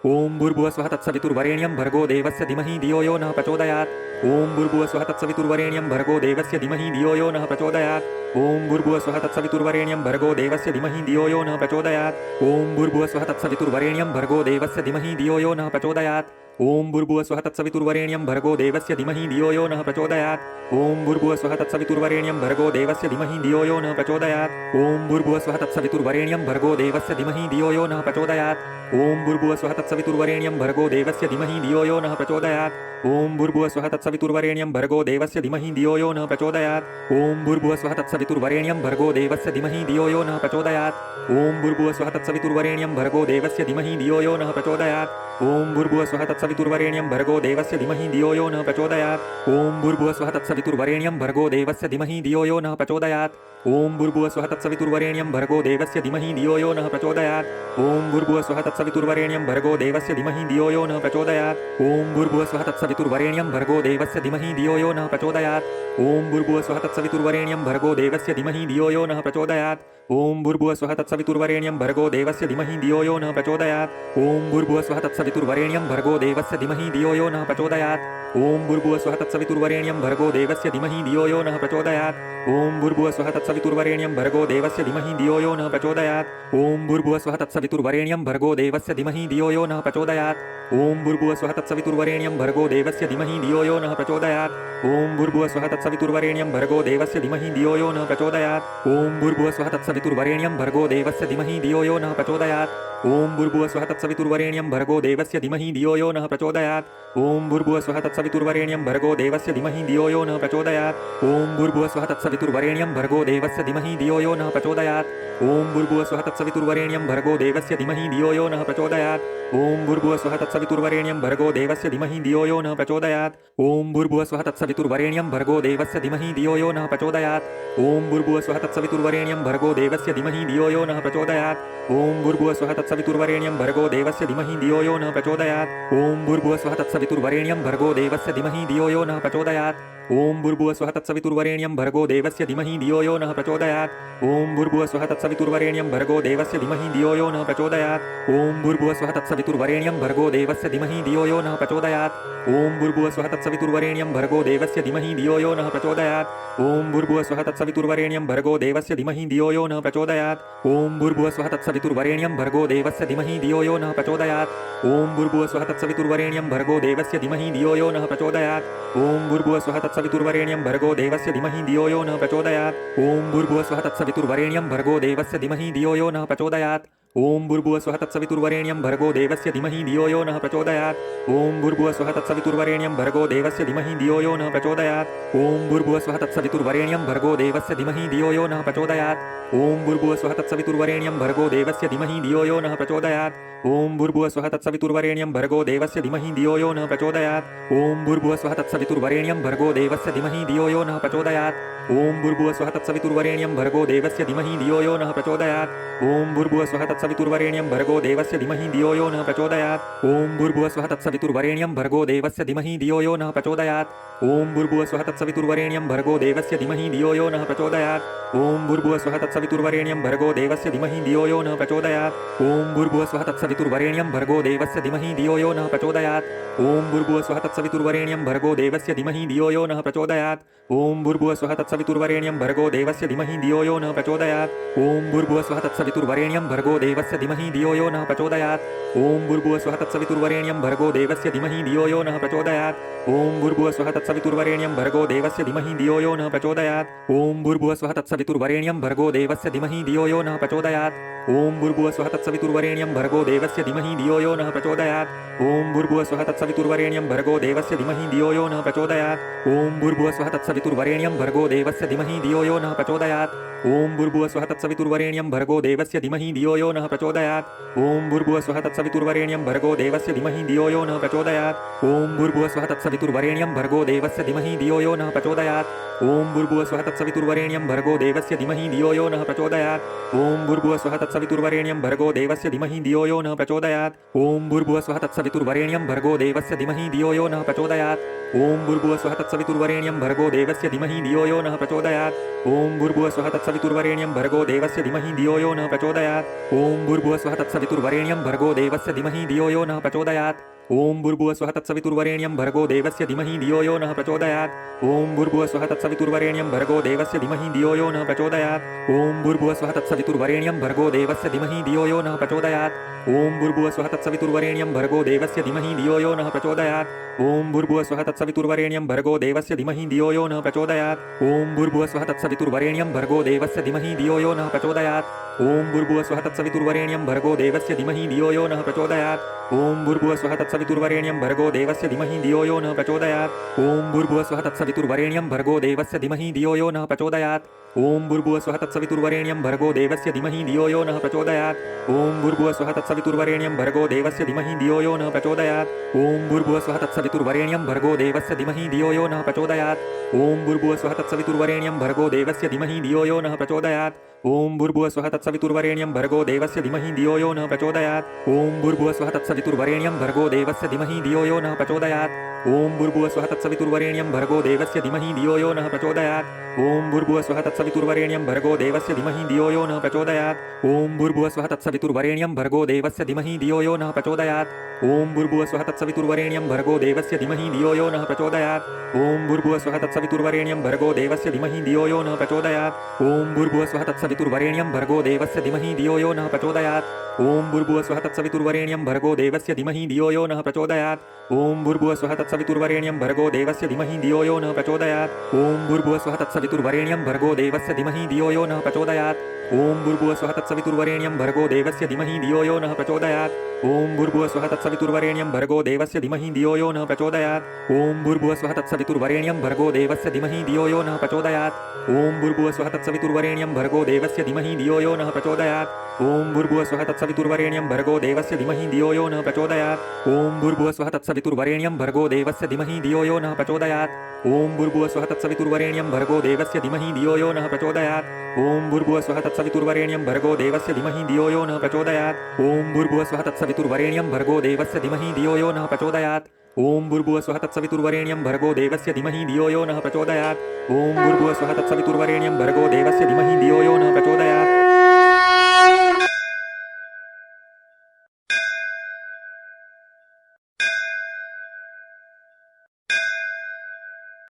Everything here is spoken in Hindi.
ओम भूर्भुवस्वः तत्सवितुर्वरेण्यं भर्गो देवस्य धीमहि धियो यो नः प्रचोदयात्। ओम भूर्भुवस्वः तत्सवितुर्वरेण्यं भर्गो देवस्य धीमहि धियो यो नः प्रचोदयात्। ओम भूर्भुवस्वः तत्सवितुर्वरेण्यं भर्गो देवस्य धीमहि धियो यो नः प्रचोदयात्। ओम भूर्भुवस्वः तत्सवितुर्वरेण्यं भर्गो देवस्य धीमहि धियो यो नः प्रचोदयात्। ओम भूर्भुवस्वः तत्सवितुर्वरेण्यं भर्गो देवस्य धीमहि धियो यो नः प्रचोदयात्। ओम भूर्भुवस्वः तत्सवितुर्वरेण्यं भर्गो देवस्य धीमहि धियो यो नः प्रचोदयात्। ओम भूर्भुवस्वः तत्सवितुर्वरेण्यं भर्गो देवस्य धीमहि धियो यो नः प्रचोदयात्। ओम भूर्भुवस्वः तत्सवितुर्वरेण्यं भर्गो देवस्य धीमहि धियो यो नः प्रचोदयात्। ओम भूर्भुवस्वः तत्सवितुर्वरेण्यं भर्गो देवस्य धीमहि धियो यो नः प्रचोदयात्। ओम भूर्भुवस्वः तत्सवितुर्वरेण्यं भर्गो देवस्य धीमहि धियो यो नः प्रचोदयात्। ओम भूर्भुवस्वः तत्सवितुर्वरेण्यं भर्गो देवस्य धीमहि धियो यो नः प्रचोदयात्। ओम भूर्भुवस्वः तत्सवितुर्वरेण्यं भर्गो देवस्य धीमहि धियो यो नः प्रचोदयात्। ओम भूर्भुवस्वः तत्सवितुर्वरेण्यं भर्गो देवस्य धीमहि धियो यो नः प्रचोदयात्। ओम भूर्भुवस्वः तत्सवितुर्वरेण्यं भर्गो देवस्य धीमहि धियो यो नः प्रचोदयात्। ओम भूर्भुवस्वः तत्सवितुर्वरेण्यं भर्गो देवस्य धीमहि धियो यो नः प्रचोदयात्। ओम भूर्भुवस्वः तत्सवितुर्वरेण्यं भर्गो देवस्य धीमहि धियो यो नः प्रचोदयात्। ओम भूर्भुवस्वः तत्सवितुर्वरेण्यं भर्गो देवस्य धीमहि धियो यो नः प्रचोदयात्। ओम भूर्भुवस्वः तत्सवितुर्वरेण्यं भर्गो देवस्य धीमहि धियो यो नः प्रचोदयात्। ओम भूर्भुवस्वः तत्सवितुर्वरेण्यं भर्गो देवस्य धीमहि धियो यो नः प्रचोदयात्। ओम भूर्भुवस्वः तत्सवितुर्वरेण्यं भर्गो देवस्य धीमहि धियो यो नः प्रचोदयात्। ओम भूर्भुवस्वः तत्सवितुर्वरेण्यं भर्गो देवस्य धीमहि धियो यो नः प्रचोदयात्। ओम भूर्भुवस्वः तत्सवितुर्वरेण्यं भर्गो देवस्य धीमहि धियो यो नः प्रचोदयात्। ओम भूर्भुवस्वः तत्सवितुर्वरेण्यं भर्गो देवस्य धीमहि धियो यो नः प्रचोदयात्। ओम भूर्भुवस्वः तत्सवितुर्वरेण्यं भर्गो देवस्य धीमहि धियो यो नः प्रचोदयात्। ओम भूर्भुवस्वः तत्सवितुर्वरेण्यं भर्गो देवस्य धीमहि धियो यो नः प्रचोदयात्। ओम भूर्भुवस्वः तत्सवितुर्वरेण्यं भर्गो देवस्य धीमहि धियो यो नः प्रचोदयात्। ओम भूर्भुवस्वः तत्सवितुर्वरेण्यं भर्गो देवस्य धीमहि धियो यो नः प्रचोदयात्। ओम भूर्भुवस्वः तत्सवितुर्वरेण्यं भर्गो देवस्य धीमहि धियो यो नः प्रचोदयात्। ओम भूर्भुवस्वः तत्सवितुर्वरेण्यं भर्गो देवस्य धीमहि धियो यो नः प्रचोदयात्। ओम भूर्भुवस्वः तत्सवितुर्वरेण्यं भर्गो देवस्य धीमहि धियो यो नः प्रचोदयात्। ओम भूर्भुवस्वः तत्सवितुर्वरेण्यं भर्गो देवस्य धीमहि धियो यो नः प्रचोदयात्। ओम भूर्भुवस्वः तत्सवितुर्वरेण्यं भर्गो देवस्य धीमहि धियो यो नः प्रचोदयात्। ओम भूर्भुवस्वः तत्सवितुर्वरेण्यं भर्गो देवस्य धीमहि धियो यो नः प्रचोदयात्। ओम भूर्भुवस्वः तत्सवितुर्वरेण्यं भर्गो देवस्य धीमहि धियो यो नः प्रचोदयात्। ओम भूर्भुवस्वः तत्सवितुर्वरेण्यं भर्गो देवस्य धीमहि धियो यो नः प्रचोदयात्। ओम भूर्भुवस्वः तत्सवितुर्वरेण्यं भर्गो देवस्य धीमहि धियो यो नः प्रचोदयात्। ओम भूर्भुवस्वः तत्सवितुर्वरेण्यं भर्गो देवस्य धीमहि धियो यो नः प्रचोदयात्। ओम भूर्भुवस्वः तत्सवितुर्वरेण्यं भर्गो देवस्य धीमहि धियो यो नः प्रचोदयात्। ओम भूर्भुवस्वः तत्सवितुर्वरेण्यं भर्गो देवस्य धीमहि धियो यो नः प्रचोदयात्। ओम भूर्भुवस्वः तत्सवितुर्वरेण्यं भर्गो देवस्य धीमहि धियो यो नः प्रचोदयात्। ओम भूर्भुवस्वः तत्सवितुर्वरेण्यं भर्गो देवस्य धीमहि धियो यो नः प्रचोदयात्। ओम भूर्भुवस्वः तत्सवितुर्वरेण्यं भर्गो देवस्य धीमहि धियो यो नः प्रचोदयात्। ओम भूर्भुवस्वः तत्सवितुर्वरेण्यं भर्गो देवस्य धीमहि धियो यो नः प्रचोदयात्। ओम भूर्भुवस्वः तत्सवितुर्वरेण्यं भर्गो देवस्य धीमहि धियो यो नः प्रचोदयात्। ओम भूर्भुवस्वः तत्सवितुर्वरेण्यं भर्गो देवस्य धीमहि धियो यो नः प्रचोदयात्। ओम भूर्भुवस्वः तत्सवितुर्वरेण्यं भर्गो देवस्य धीमहि धियो यो नः प्रचोदयात्। ओम भूर्भुवस्वः तत्सवितुर्वरेण्यं भर्गो देवस्य धीमहि धियो यो नः प्रचोदयात्। ओम भूर्भुवस्वः तत्सवितुर्वरेण्यं भर्गो देवस्य धीमहि धियो यो नः प्रचोदयात्। ओम भूर्भुवस्वः तत्सवितुर्वरेण्यं भर्गो देवस्य धीमहि धियो यो नः प्रचोदयात्। ओम भूर्भुवस्वः तत्सवितुर्वरेण्यं भर्गो देवस्य धीमहि धियो यो नः प्रचोदयात्। ओम भूर्भुवस्वः तत्सवितुर्वरेण्यं भर्गो देवस्य धीमहि धियो यो नः प्रचोदयात्। ओम भूर्भुवस्वः तत्सवितुर्वरेण्यं भर्गो देवस्य धीमहि धियो यो नः प्रचोदयात्। ओम भूर्भुवस्वः तत्सवितुर्वरेण्यं भर्गो देवस्य धीमहि धियो यो नः प्रचोदयात्। ओम भूर्भुवस्वः तत्सवितुर्वरेण्यं भर्गो देवस्य धीमहि धियो यो नः प्रचोदयात्। ओम भूर्भुवस्वः तत्सवितुर्वरेण्यं भर्गो देवस्य धीमहि धियो यो नः प्रचोदयात्। ओम भूर्भुवस्वः तत्सवितुर्वरेण्यं भर्गो देवस्य धीमहि धियो यो नः प्रचोदयात्। ओम भूर्भुवस्वः तत्सवितुर्वरेण्यं भर्गो देवस्य धीमहि धियो यो नः प्रचोदयात्। ओम भूर्भुवस्वः तत्सवितुर्वरेण्यं भर्गो देवस्य धीमहि धियो यो नः प्रचोदयात्। ओम भूर्भुवस्वः तत्सवितुर्वरेण्यं भर्गो देवस्य धीमहि धियो यो नः प्रचोदयात्। ओम भूर्भुवस्वः तत्सवितुर्वरेण्यं भर्गो देवस्य धीमहि धियो यो नः प्रचोदयात्। ओम भूर्भुवस्वः तत्सवितुर्वरेण्यं भर्गो देवस्य धीमहि धियो यो नः प्रचोदयात्। ओम भूर्भुवस्वः तत्सवितुर्वरेण्यं भर्गो देवस्य धीमहि धियो यो नः प्रचोदयात्। ओम भूर्भुवस्वः तत्सवितुर्वरेण्यं भर्गो देवस्य धीमहि धियो यो नः प्रचोदयात्। ओम भूर्भुवस्वः तत्सवितुर्वरेण्यं भर्गो देवस्य धीमहि धियो यो नः प्रचोदयात्। ओम भूर्भुवस्वः तत्सवितुर्वरेण्यं भर्गो देवस्य धीमहि धियो यो नः प्रचोदयात्। ओम भूर्भुवस्वः तत्सवितुर्वरेण्यं भर्गो देवस्य धीमहि धियो यो नः प्रचोदयात्। ओम भूर्भुवस्वः तत्सवितुर्वरेण्यं भर्गो देवस्य धीमहि धियो यो नः प्रचोदयात्। ओम भूर्भुवस्वः तत्सवितुर्वरेण्यं भर्गो देवस्य धीमहि धियो यो नः प्रचोदयात्। ओम भूर्भुवस्वः तत्सवितुर्वरेण्यं भर्गो देवस्य धीमहि धियो यो नः प्रचोदयात्। ओम भूर्भुवस्वः तत्सवितुर्वरेण्यं भर्गो देवस्य धीमहि धियो यो नः प्रचोदयात्। ओम भूर्भुवस्वः तत्सवितुर्वरेण्यं भर्गो देवस्य धीमहि धियो यो नः प्रचोदयात्। ॐ भूर्भुवस्वः तत्सवितुर्वरेण्यं भर्गो देवस्य धीमहि धियो यो नः प्रचोदयात् ॐ भूर्भुवस्वः तत्सवितुर्वरेण्यं भर्गो देवस्य धीमहि धियो यो नः प्रचोदयात् ॐ भूर्भुवस्वः तत्सवितुर्वरेण्यं भर्गो देवस्य धीमहि धियो यो नः प्रचोदयात् ॐ भूर्भुवस्वः तत्सवितुर्वरेण्यं भर्गो देवस्य धीमहि धियो यो नः प्रचोदयात् ॐ भूर्भुवस्वः तत्सवितुर्वरेण्यं भर्गो देवस्य धीमहि धियो यो नः प्रचोदयात् ॐ भूर्भुवस्वः तत्सवितुर्वरेण्यं भर्गो देवस्य धीमहि धियो यो नः प्रचोदयात् ॐ भूर्भुवस्वः तत्सवितुर्वरेण्यं भर्गो देवस्य धीमहि धियो यो नः प्रचोदयात् ॐ भूर्भुवस्वः तत्सवितुर्वरेण्यं भर्गो देवस्य धीमहि धियो यो नः प्रचोदयात् ॐ भूर्भुवस्वः तत्सवितुर्वरेण्यं भर्गो देवस्य धीमहि धियो यो नः प्रचोदयात् ॐ भूर्भुवस्वः तत्सवितुर्वरेण्यं भर्गो देवस्य धीमहि धियो यो नः प्रचोदयात् ॐ भूर्भुवस्वः तत्सवितुर्वरेण्यं भर्गो देवस्य धीमहि धियो यो नः प्रचोदयात् ॐ भूर्भुवस्वः तत्सवितुर्वरेण्यं भर्गो देवस्य धीमहि धियो यो नः प्रचोदयात् ॐ भूर्भुवस्वः तत्सवितुर्वरेण्यं भर्गो देवस्य धीमहि धियो यो नः प्रचोदयात् ॐ भूर्भुवस्वः तत्सवितुर्वरेण्यं भर्गो देवस्य धीमहि धियो यो नः प्रचोदयात् ॐ भूर्भुवस्वः तत्सवितुर्वरेण्यं भर्गो देवस्य धीमहि धियो यो नः प्रचोदयात् ॐ भूर्भुवस्वः तत्सवितुर्वरेण्यं भर्गो देवस्य धीमहि धियो यो नः प्रचोदयात् ॐ भूर्भुवस्वः तत्सवितुर्वरेण्यं भर्गो देवस्य धीमहि धियो यो नः प्रचोदयात् ॐ भूर्भुवस्वः तत्सवितुर्वरेण्यं भर्गो देवस्य धीमहि धियो यो नः प्रचोदयात् ॐ भूर्भुवस्वः तत्सवितुर्वरेण्यं भर्गो देवस्य धीमहि धियो यो नः प्रचोदयात् ॐ भूर्भुवस्वः तत्सवितुर्वरेण्यं भर्गो देवस्य धीमहि धियो यो नः प्रचोदयात् ॐ भूर्भुवस्वः तत्सवितुर्वरेण्यं भर्गो देवस्य धीमहि धियो यो नः प्रचोदयात् ॐ भूर्भुवस्वः तत्सवितुर्वरेण्यं भर्गो देवस्य धीमहि धियो यो नः प्रचोदयात् ॐ भूर्भुवस्वः तत्सवितुर्वरेण्यं भर्गो देवस्य धीमहि धियो यो नः प्रचोदयात् ॐ भूर्भुवस्वः तत्सवितुर्वरेण्यं भर्गो देवस्य धीमहि धियो यो नः प्रचोदयात् ॐ भूर्भुवस्वः तत्सवितुर्वरेण्यं भर्गो देवस्य धीमहि धियो यो नः प्रचोदयात् ॐ भूर्भुवस्वः तत्सवितुर्वरेण्यं भर्गो देवस्य धीमहि धियो यो नः प्रचोदयात् ॐ भूर्भुवस्वः तत्सवितुर्वरेण्यं भर्गो देवस्य धीमहि धियो यो नः प्रचोदयात् ॐ भूर्भुवस्वः तत्सवितुर्वरेण्यं भर्गो देवस्य धीमहि धियो यो नः प्रचोदयात् ॐ भूर्भुवस्वः तत्सवितुर्वरेण्यं भर्गो देवस्य धीमहि धियो यो नः प्रचोदयात् ॐ भूर्भुवस्वः तत्सवितुर्वरेण्यं भर्गो देवस्य धीमहि धियो यो नः प्रचोदयात् ॐ भूर्भुवस्वः तत्सवितुर्वरेण्यं भर्गो देवस्य धीमहि धियो यो नः प्रचोदयात् ॐ भूर्भुवस्वः तत्सवितुर्वरेण्यं भर्गो देवस्य धीमहि धियो यो नः प्रचोदयात् ॐ भूर्भुवस्वः तत्सवितुर्वरेण्यं भर्गो देवस्य धीमहि धियो यो नः प्रचोदयात् ॐ भूर्भुवस्वः तत्सवितुर्वरेण्यं भर्गो देवस्य धीमहि धियो यो नः प्रचोदयात् ॐ भूर्भुवस्वः तत्सवितुर्वरेण्यं भर्गो देवस्य धीमहि धियो यो नः प्रचोदयात् ॐ भूर्भुवस्वः तत्सवितुर्वरेण्यं भर्गो देवस्य धीमहि धियो यो नः प्रचोदयात् ॐ भूर्भुवस्वः तत्सवितुर्वरेण्यं भर्गो देवस्य धीमहि धियो यो नः प्रचोदयात्